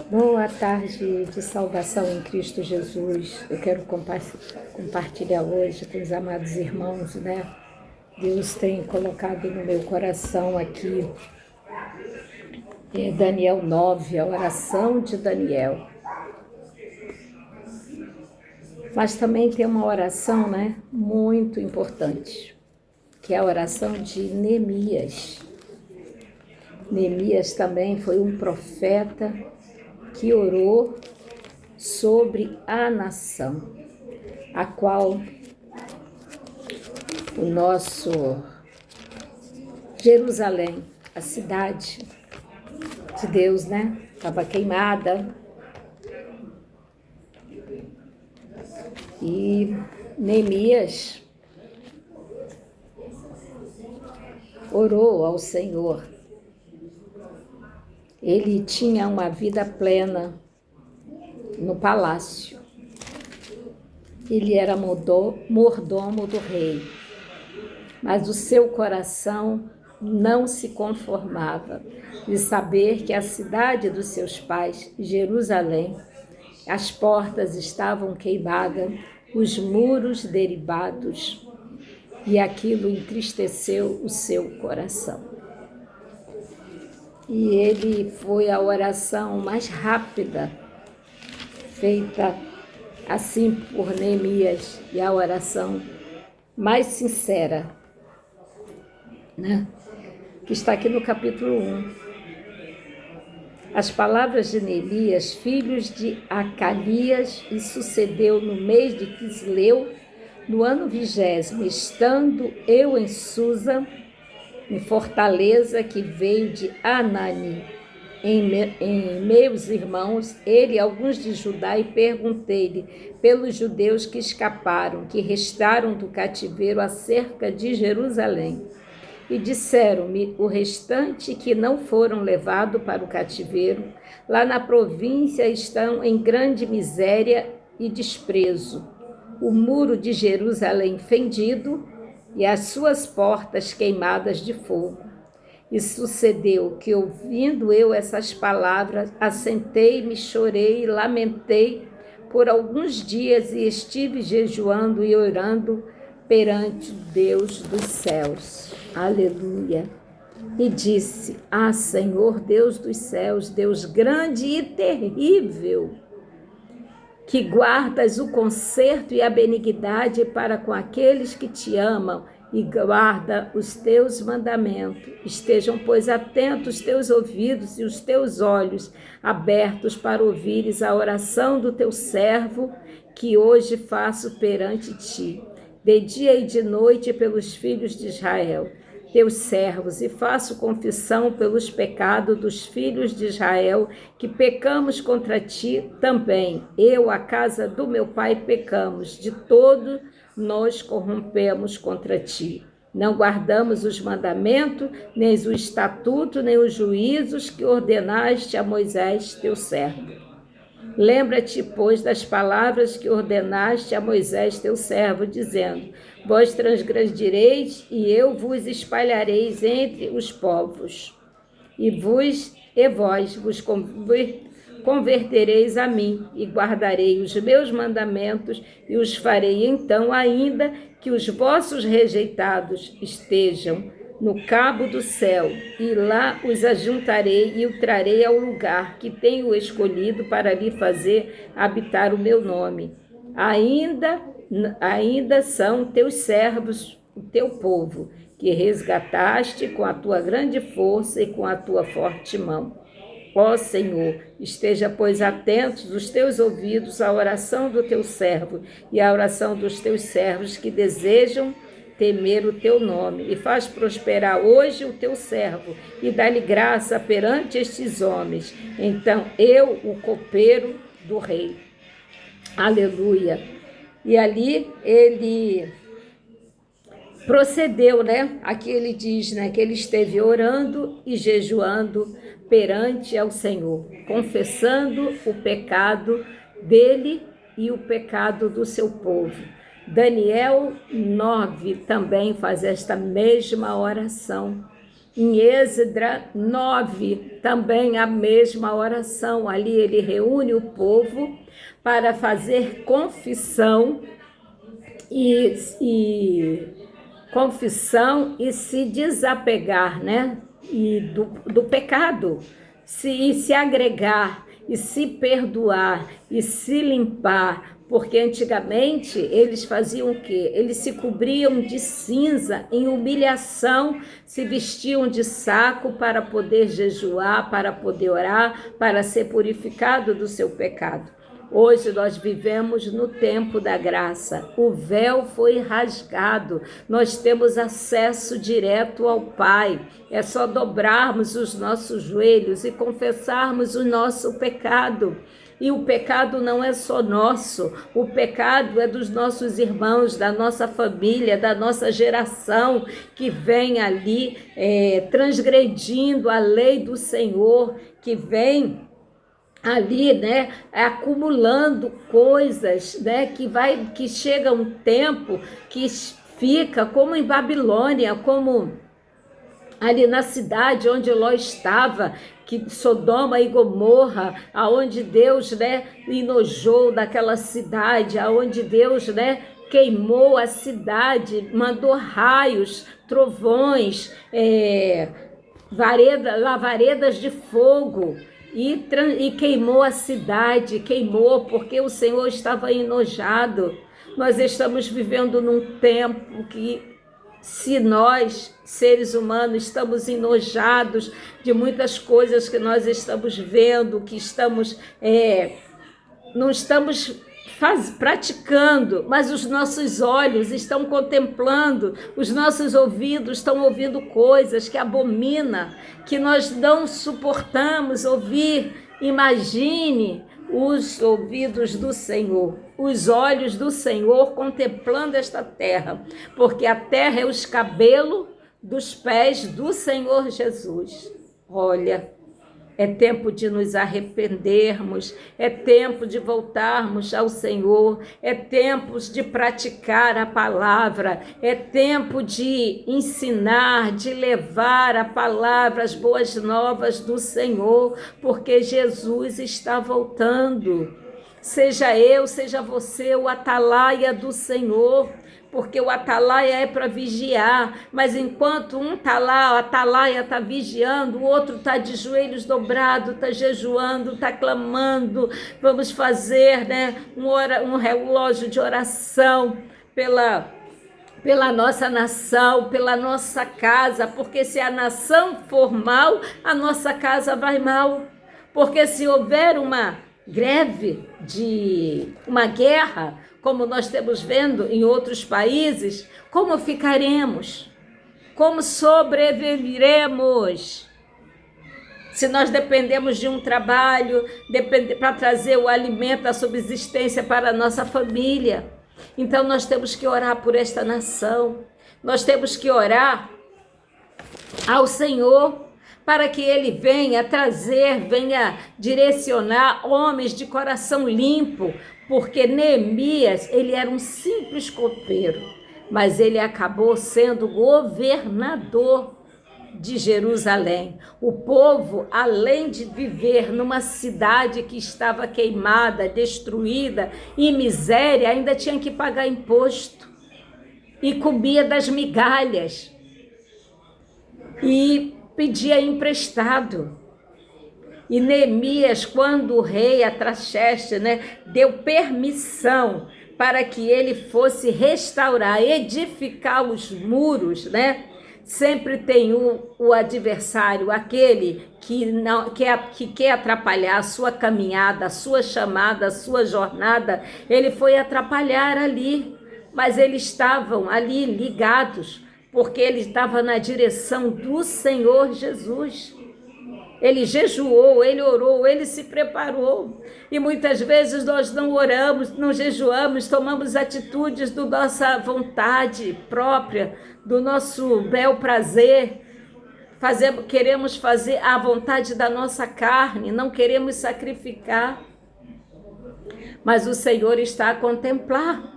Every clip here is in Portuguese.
Boa tarde de salvação em Cristo Jesus. Eu quero compartilhar hoje com os amados irmãos, né? Deus tem colocado no meu coração aqui Daniel 9, a oração de Daniel. Mas também tem uma oração, né, muito importante, que é a oração de Neemias. Neemias também foi um profeta que orou sobre a nação, a qual o nosso Jerusalém, a cidade de Deus, né, estava queimada. E Neemias orou ao Senhor. Ele tinha uma vida plena no palácio. Ele era mordomo do rei, mas o seu coração não se conformava de saber que a cidade dos seus pais, Jerusalém, as portas estavam queimadas, os muros derribados, e aquilo entristeceu o seu coração. E ele foi a oração mais rápida feita assim por Neemias, e a oração mais sincera, né? Que está aqui no capítulo 1. As palavras de Neemias, filhos de Acalias, e sucedeu no mês de Quisleu, no ano 20º, estando eu em Susa, em fortaleza que veio de Anani, em meus irmãos, ele e alguns de Judá, e perguntei-lhe pelos judeus que escaparam, que restaram do cativeiro acerca de Jerusalém. E disseram-me o restante que não foram levados para o cativeiro, lá na província estão em grande miséria e desprezo. O muro de Jerusalém fendido e as suas portas queimadas de fogo. E sucedeu que, ouvindo eu essas palavras, assentei-me, chorei e lamentei por alguns dias e estive jejuando e orando perante Deus dos céus. Aleluia. E disse: Ah, Senhor, Deus dos céus, Deus grande e terrível, que guardas o conserto e a benignidade para com aqueles que te amam e guarda os teus mandamentos. Estejam, pois, atentos os teus ouvidos e os teus olhos abertos para ouvires a oração do teu servo, que hoje faço perante ti, de dia e de noite pelos filhos de Israel, teus servos, e faço confissão pelos pecados dos filhos de Israel, que pecamos contra ti também. Eu, a casa do meu pai, pecamos, de todo nós corrompemos contra ti. Não guardamos os mandamentos, nem o estatuto, nem os juízos que ordenaste a Moisés, teu servo. Lembra-te, pois, das palavras que ordenaste a Moisés, teu servo, dizendo: Vós transgredireis, e eu vos espalhareis entre os povos, e vós vos convertereis a mim, e guardarei os meus mandamentos, e os farei então, ainda que os vossos rejeitados estejam no cabo do céu, e lá os ajuntarei e o trarei ao lugar que tenho escolhido para lhe fazer habitar o meu nome. Ainda são teus servos, o teu povo, que resgataste com a tua grande força e com a tua forte mão. Ó Senhor, esteja, pois, atentos os teus ouvidos à oração do teu servo e à oração dos teus servos que desejam temer o teu nome, e faz prosperar hoje o teu servo, e dá-lhe graça perante estes homens. Então eu, o copeiro do rei. Aleluia. E ali ele procedeu, né? Aqui ele diz, né, que ele esteve orando e jejuando perante ao Senhor, confessando o pecado dele e o pecado do seu povo. Daniel 9 também faz esta mesma oração. Em Êxodo 9, também a mesma oração. Ali ele reúne o povo para fazer confissão e se desapegar, né? do pecado, se agregar, e se perdoar, e se limpar, porque antigamente eles faziam o quê? Eles se cobriam de cinza em humilhação, se vestiam de saco para poder jejuar, para poder orar, para ser purificado do seu pecado. Hoje nós vivemos no tempo da graça. O véu foi rasgado. Nós temos acesso direto ao Pai. É só dobrarmos os nossos joelhos e confessarmos o nosso pecado. E o pecado não é só nosso, o pecado é dos nossos irmãos, da nossa família, da nossa geração, que vem ali transgredindo a lei do Senhor, que vem ali, né, acumulando coisas, né, que chega um tempo que fica como em Babilônia, como ali na cidade onde Ló estava, que Sodoma e Gomorra, aonde Deus, né, enojou daquela cidade, aonde Deus, né, queimou a cidade, mandou raios, trovões, lavaredas de fogo, e queimou a cidade, queimou porque o Senhor estava enojado. Nós estamos vivendo num tempo que, se nós, seres humanos, estamos enojados de muitas coisas que nós estamos vendo, que não estamos praticando, mas os nossos olhos estão contemplando, os nossos ouvidos estão ouvindo coisas que abomina, que nós não suportamos ouvir. Imagine os ouvidos do Senhor, os olhos do Senhor contemplando esta terra, porque a terra é os cabelos dos pés do Senhor Jesus. Olha, é tempo de nos arrependermos, é tempo de voltarmos ao Senhor, é tempo de praticar a palavra, é tempo de ensinar, de levar a palavra, as boas novas do Senhor, porque Jesus está voltando. Seja eu, seja você, o atalaia do Senhor, porque o atalaia é para vigiar, mas enquanto um está lá, o atalaia está vigiando, o outro está de joelhos dobrados, está jejuando, está clamando. Vamos fazer, né, um relógio de oração pela nossa nação, pela nossa casa, porque se a nação for mal, a nossa casa vai mal, porque se houver uma greve, uma guerra, como nós estamos vendo em outros países, como ficaremos? Como sobreviveremos? Se nós dependemos de um trabalho para trazer o alimento, a subsistência para a nossa família. Então nós temos que orar por esta nação, nós temos que orar ao Senhor, para que Ele venha direcionar homens de coração limpo, porque Neemias, ele era um simples copeiro, mas ele acabou sendo governador de Jerusalém. O povo, além de viver numa cidade que estava queimada, destruída, em miséria, ainda tinha que pagar imposto, e comia das migalhas, e pedia emprestado. E Neemias, quando o rei Atraxeste, né, deu permissão para que ele fosse restaurar, edificar os muros, né? Sempre tem o adversário, aquele que quer atrapalhar a sua caminhada, a sua chamada, a sua jornada. Ele foi atrapalhar ali, mas eles estavam ali ligados, porque ele estava na direção do Senhor Jesus. Ele jejuou, ele orou, ele se preparou. E muitas vezes nós não oramos, não jejuamos, tomamos atitudes da nossa vontade própria, do nosso bel prazer. Queremos fazer a vontade da nossa carne, não queremos sacrificar. Mas o Senhor está a contemplar.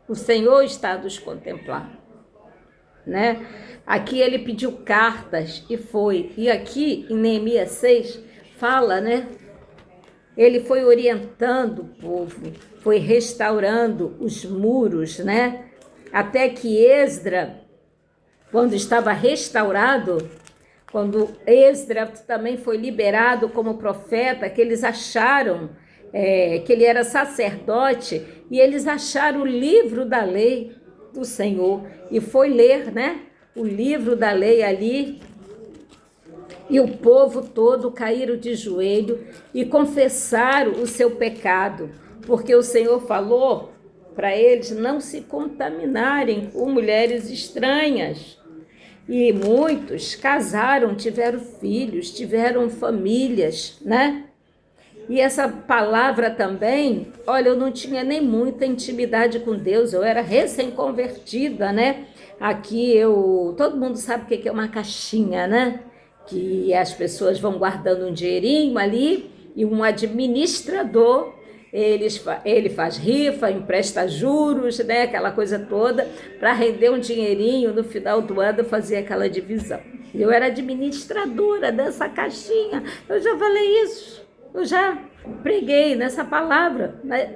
O Senhor está a nos contemplar. né? Aqui ele pediu cartas e foi. E aqui em Neemias 6 fala, né? Ele foi orientando o povo, foi restaurando os muros, né? Até que Esdra, quando estava restaurado, quando Esdra também foi liberado como profeta, que eles acharam que ele era sacerdote, e eles acharam o livro da lei do Senhor, e foi ler, né? O livro da lei ali, e o povo todo caíram de joelho e confessaram o seu pecado, porque o Senhor falou para eles não se contaminarem com mulheres estranhas. E muitos casaram, tiveram filhos, tiveram famílias, né? E essa palavra também, olha, eu não tinha nem muita intimidade com Deus, eu era recém-convertida, né? Aqui todo mundo sabe o que é uma caixinha, né? Que as pessoas vão guardando um dinheirinho ali e um administrador, ele faz rifa, empresta juros, né? Aquela coisa toda, para render um dinheirinho no final do ano, fazer aquela divisão. Eu era administradora dessa caixinha, eu já falei isso. Eu já preguei nessa palavra, né?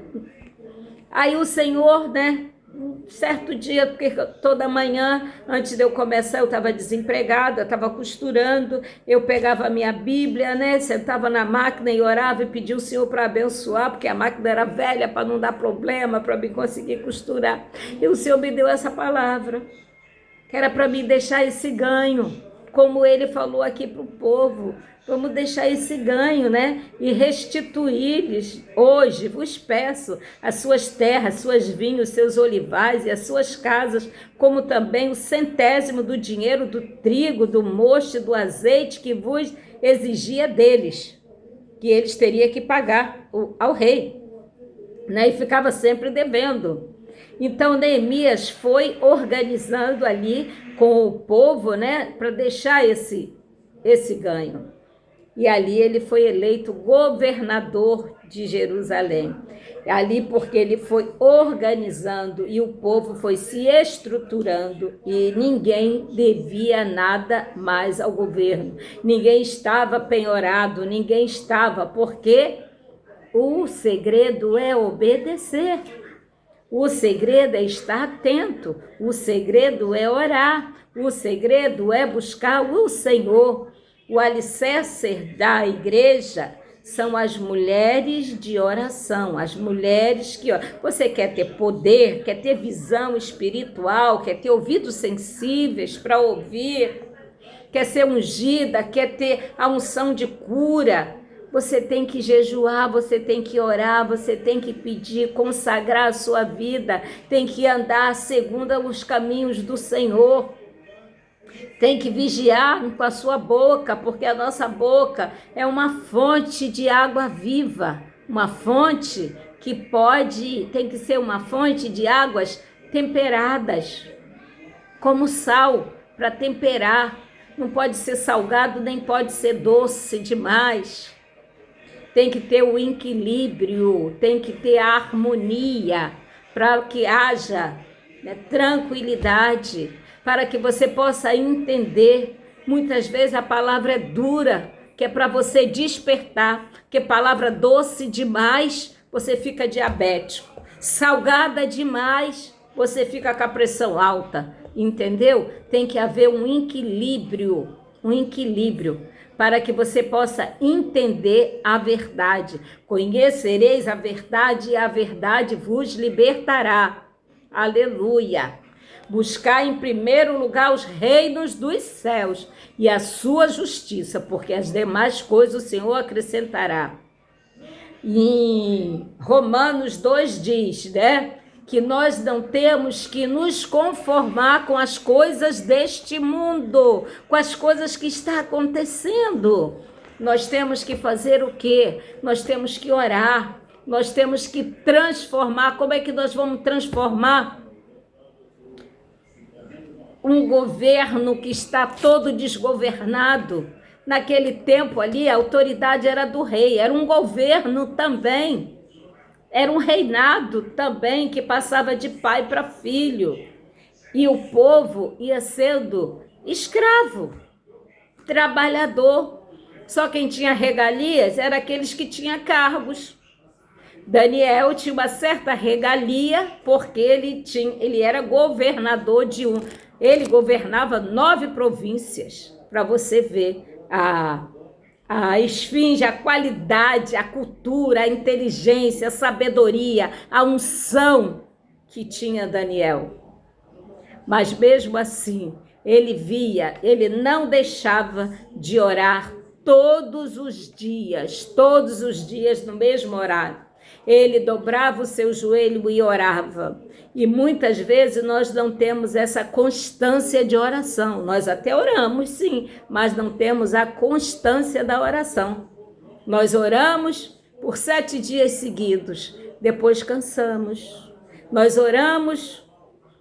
Aí o Senhor, né? Um certo dia, porque toda manhã, antes de eu começar, eu estava desempregada, estava costurando, eu pegava a minha Bíblia, né? Sentava na máquina e orava e pedia o Senhor para abençoar, porque a máquina era velha para não dar problema, para mim conseguir costurar. E o Senhor me deu essa palavra, que era para mim deixar esse ganho, como ele falou aqui para o povo. Vamos deixar esse ganho, né? E restituir-lhes hoje, vos peço, as suas terras, suas vinhos, seus olivais e as suas casas, como também o 100º do dinheiro, do trigo, do mosto e do azeite que vos exigia deles, que eles teriam que pagar ao rei, né? E ficava sempre devendo. Então Neemias foi organizando ali com o povo, né? Para deixar esse ganho. E ali ele foi eleito governador de Jerusalém. Ali porque ele foi organizando e o povo foi se estruturando e ninguém devia nada mais ao governo. Ninguém estava penhorado, ninguém estava, porque o segredo é obedecer. O segredo é estar atento, o segredo é orar, o segredo é buscar o Senhor. O alicerce da igreja são as mulheres de oração, as mulheres que oram. Você quer ter poder, quer ter visão espiritual, quer ter ouvidos sensíveis para ouvir, quer ser ungida, quer ter a unção de cura. Você tem que jejuar, você tem que orar, você tem que pedir, consagrar a sua vida, tem que andar segundo os caminhos do Senhor. Tem que vigiar com a sua boca, porque a nossa boca é uma fonte de água viva, uma fonte que tem que ser uma fonte de águas temperadas, como sal, para temperar. Não pode ser salgado, nem pode ser doce demais. Tem que ter o equilíbrio, tem que ter a harmonia, para que haja, né, tranquilidade, para que você possa entender. Muitas vezes a palavra é dura, que é para você despertar, porque palavra doce demais, você fica diabético. Salgada demais, você fica com a pressão alta, entendeu? Tem que haver um equilíbrio, para que você possa entender a verdade. Conhecereis a verdade e a verdade vos libertará. Aleluia! Buscar em primeiro lugar os reinos dos céus e a sua justiça, porque as demais coisas o Senhor acrescentará. E em Romanos 2 diz, né, que nós não temos que nos conformar com as coisas deste mundo, com as coisas que estão acontecendo. Nós temos que fazer o quê? Nós temos que orar, nós temos que transformar. Como é que nós vamos transformar um governo que está todo desgovernado? Naquele tempo ali, a autoridade era do rei, era um governo também, era um reinado também que passava de pai para filho. E o povo ia sendo escravo, trabalhador. Só quem tinha regalias era aqueles que tinham cargos. Daniel tinha uma certa regalia porque ele era governador ele governava 9 províncias, para você ver a esfinge, a qualidade, a cultura, a inteligência, a sabedoria, a unção que tinha Daniel. Mas mesmo assim, ele não deixava de orar todos os dias no mesmo horário. Ele dobrava o seu joelho e orava. E muitas vezes nós não temos essa constância de oração. Nós até oramos, sim, mas não temos a constância da oração. Nós oramos por 7 dias seguidos, depois cansamos. Nós oramos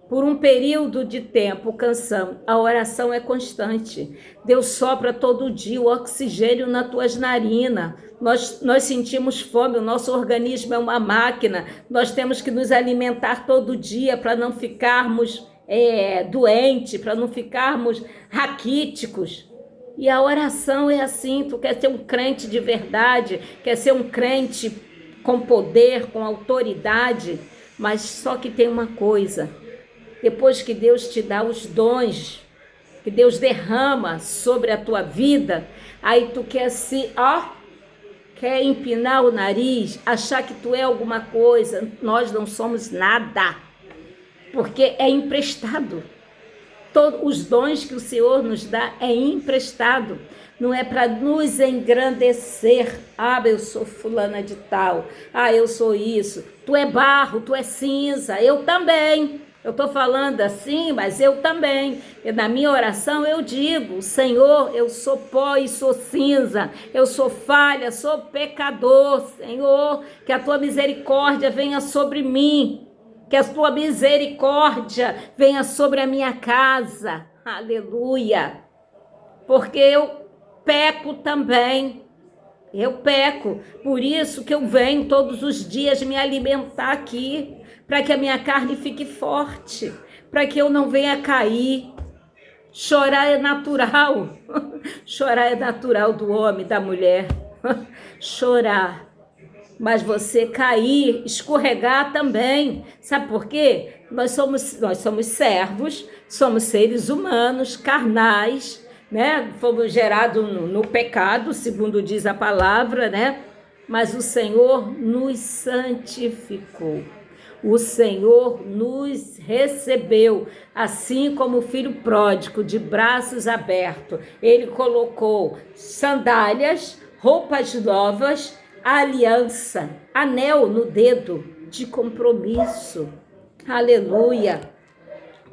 por um período de tempo, cansamos. A oração é constante. Deus sopra todo dia o oxigênio nas tuas narinas. Nós sentimos fome, o nosso organismo é uma máquina. Nós temos que nos alimentar todo dia para não ficarmos doentes, para não ficarmos raquíticos. E a oração é assim, tu quer ser um crente de verdade, quer ser um crente com poder, com autoridade, mas só que tem uma coisa. Depois que Deus te dá os dons, que Deus derrama sobre a tua vida, aí tu quer quer empinar o nariz, achar que tu é alguma coisa. Nós não somos nada, porque é emprestado. Todos os dons que o Senhor nos dá é emprestado. Não é para nos engrandecer. Eu sou fulana de tal. Eu sou isso. Tu é barro, tu é cinza. Eu também. Eu estou falando assim, mas eu também. E na minha oração eu digo: Senhor, eu sou pó e sou cinza, eu sou falha, sou pecador. Senhor, que a tua misericórdia venha sobre mim, que a tua misericórdia venha sobre a minha casa. Aleluia. Porque eu peco também. Eu peco, por isso que eu venho todos os dias me alimentar aqui, para que a minha carne fique forte, para que eu não venha cair. Chorar é natural, chorar é natural do homem, da mulher, chorar. Mas você cair, escorregar também, sabe por quê? Nós somos servos, somos seres humanos, carnais, né? Fomos gerados no pecado, segundo diz a palavra, né? Mas o Senhor nos santificou. O Senhor nos recebeu, assim como o filho pródigo, de braços abertos. Ele colocou sandálias, roupas novas, aliança, anel no dedo de compromisso. Aleluia!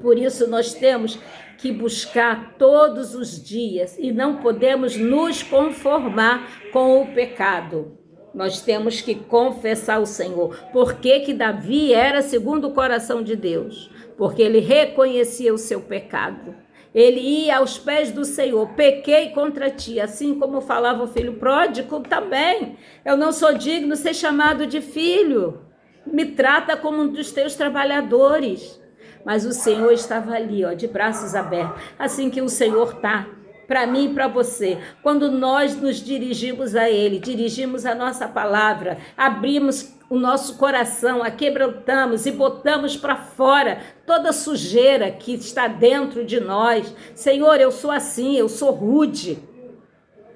Por isso nós temos que buscar todos os dias e não podemos nos conformar com o pecado. Nós temos que confessar o Senhor. Por que Davi era segundo o coração de Deus? Porque ele reconhecia o seu pecado. Ele ia aos pés do Senhor: pequei contra ti, assim como falava o filho pródigo também. Eu não sou digno de ser chamado de filho. Me trata como um dos teus trabalhadores. Mas o Senhor estava ali, de braços abertos. Assim que o Senhor está para mim e para você. Quando nós nos dirigimos a Ele, dirigimos a nossa palavra, abrimos o nosso coração, a quebrantamos e botamos para fora toda a sujeira que está dentro de nós. Senhor, eu sou assim, eu sou rude.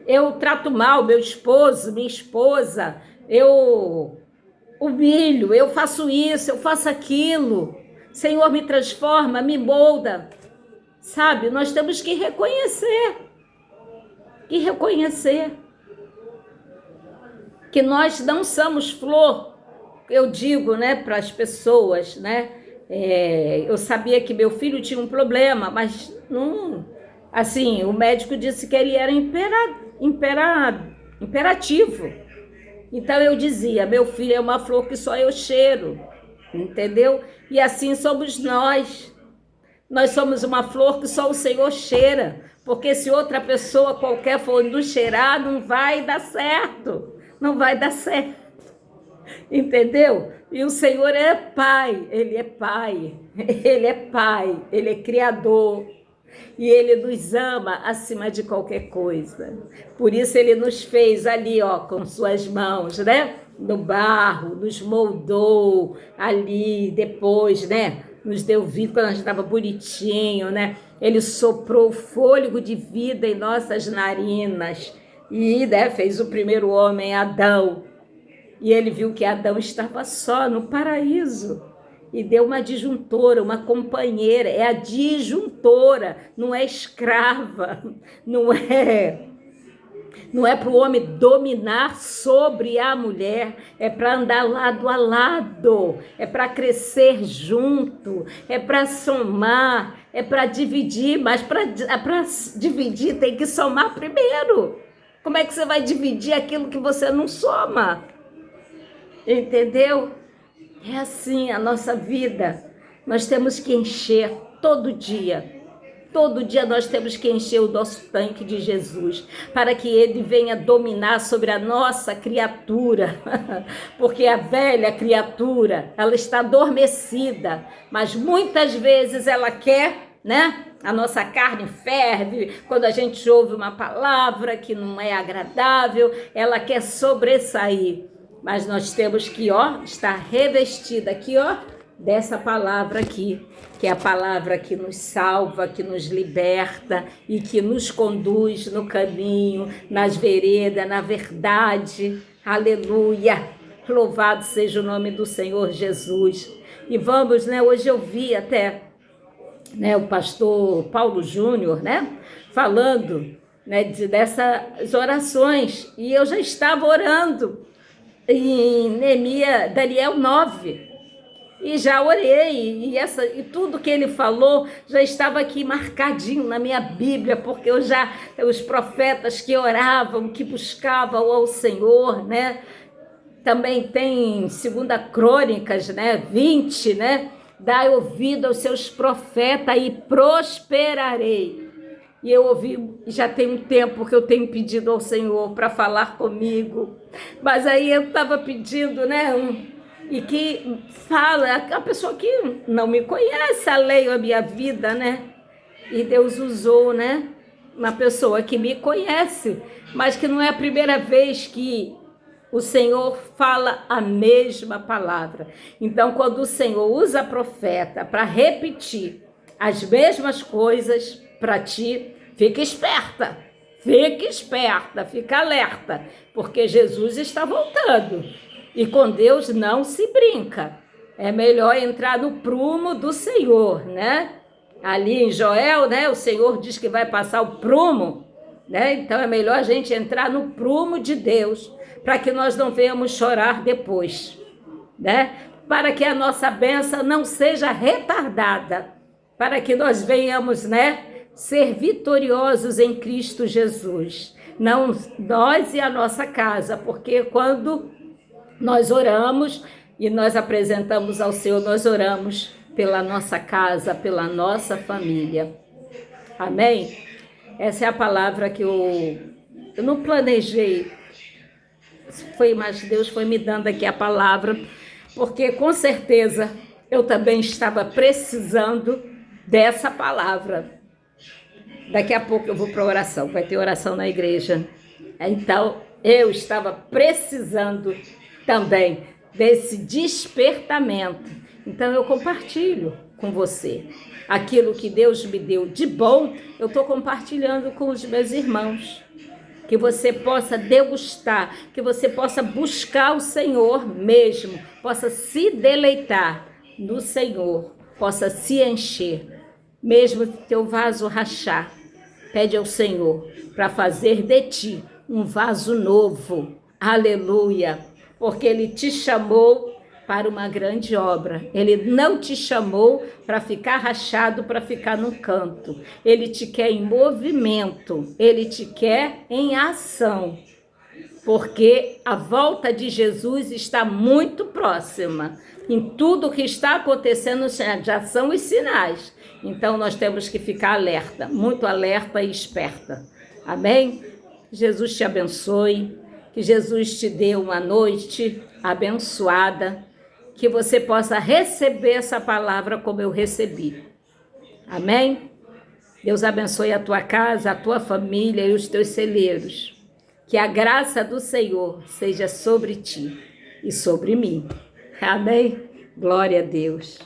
Eu trato mal meu esposo, minha esposa. Eu humilho, eu faço isso, eu faço aquilo. Senhor, me transforma, me molda. Sabe, nós temos que reconhecer que nós não somos flor. Eu digo, né, para as pessoas, né, eu sabia que meu filho tinha um problema, mas não, assim, o médico disse que ele era imperativo. Então eu dizia: meu filho é uma flor que só eu cheiro, entendeu? E assim somos nós. Nós somos uma flor que só o Senhor cheira, porque se outra pessoa qualquer for nos cheirar, não vai dar certo, entendeu? E o Senhor é Pai, Ele é Pai, Ele é Pai, Ele é Criador. E Ele nos ama acima de qualquer coisa. Por isso Ele nos fez ali, ó, com suas mãos, né? No barro, nos moldou ali, depois, né? Nos deu vida quando a gente estava bonitinho, né? Ele soprou o fôlego de vida em nossas narinas e, né, fez o primeiro homem, Adão. E ele viu que Adão estava só no paraíso e deu uma disjuntora, uma companheira. É a disjuntora, não é escrava, não é para o homem dominar sobre a mulher, é para andar lado a lado, é para crescer junto, é para somar, é para dividir, mas para dividir tem que somar primeiro. Como é que você vai dividir aquilo que você não soma? Entendeu? É assim a nossa vida. Nós temos que encher todo dia. Todo dia nós temos que encher o nosso tanque de Jesus, para que Ele venha dominar sobre a nossa criatura, porque a velha criatura, ela está adormecida, mas muitas vezes ela quer, né? A nossa carne ferve quando a gente ouve uma palavra que não é agradável, ela quer sobressair, mas nós temos que, ó, estar revestida aqui, ó, dessa palavra aqui, que é a palavra que nos salva, que nos liberta e que nos conduz no caminho, nas veredas, na verdade. Aleluia! Louvado seja o nome do Senhor Jesus. E vamos, né? Hoje eu vi até, né, o pastor Paulo Júnior, né, falando, né, dessas orações, e eu já estava orando em Daniel 9. E já orei, e tudo que ele falou já estava aqui marcadinho na minha Bíblia, porque os profetas que oravam, que buscavam ao Senhor, né? Também tem 2 Crônicas, né? 20, né? Dai ouvido aos seus profetas e prosperarei. E eu ouvi, já tem um tempo que eu tenho pedido ao Senhor para falar comigo, mas aí eu estava pedindo, né? E que fala, a pessoa que não me conhece, a minha vida, né? E Deus usou, né? Uma pessoa que me conhece, mas que não é a primeira vez que o Senhor fala a mesma palavra. Então, quando o Senhor usa profeta para repetir as mesmas coisas para ti, fica esperta, fica alerta, porque Jesus está voltando. E com Deus não se brinca. É melhor entrar no prumo do Senhor, né? Ali em Joel, né? O Senhor diz que vai passar o prumo, né? Então é melhor a gente entrar no prumo de Deus, para que nós não venhamos chorar depois, né? Para que a nossa bênção não seja retardada, para que nós venhamos, né, ser vitoriosos em Cristo Jesus. Não nós e a nossa casa, porque quando nós oramos e nós apresentamos ao Senhor, nós oramos pela nossa casa, pela nossa família. Amém? Essa é a palavra que eu não planejei, mas Deus foi me dando aqui a palavra, porque com certeza eu também estava precisando dessa palavra. Daqui a pouco eu vou para a oração, vai ter oração na igreja. Então, eu estava precisando também desse despertamento. Então eu compartilho com você aquilo que Deus me deu de bom, eu estou compartilhando com os meus irmãos, que você possa degustar, que você possa buscar o Senhor mesmo, possa se deleitar no Senhor, possa se encher, mesmo que teu vaso rachar, pede ao Senhor para fazer de ti um vaso novo, aleluia, porque Ele te chamou para uma grande obra. Ele não te chamou para ficar rachado, para ficar num canto. Ele te quer em movimento, Ele te quer em ação, porque a volta de Jesus está muito próxima. Em tudo que está acontecendo já são os sinais. Então nós temos que ficar alerta, muito alerta e esperta. Amém? Jesus te abençoe. Que Jesus te dê uma noite abençoada, que você possa receber essa palavra como eu recebi. Amém? Deus abençoe a tua casa, a tua família e os teus celeiros. Que a graça do Senhor seja sobre ti e sobre mim. Amém? Glória a Deus.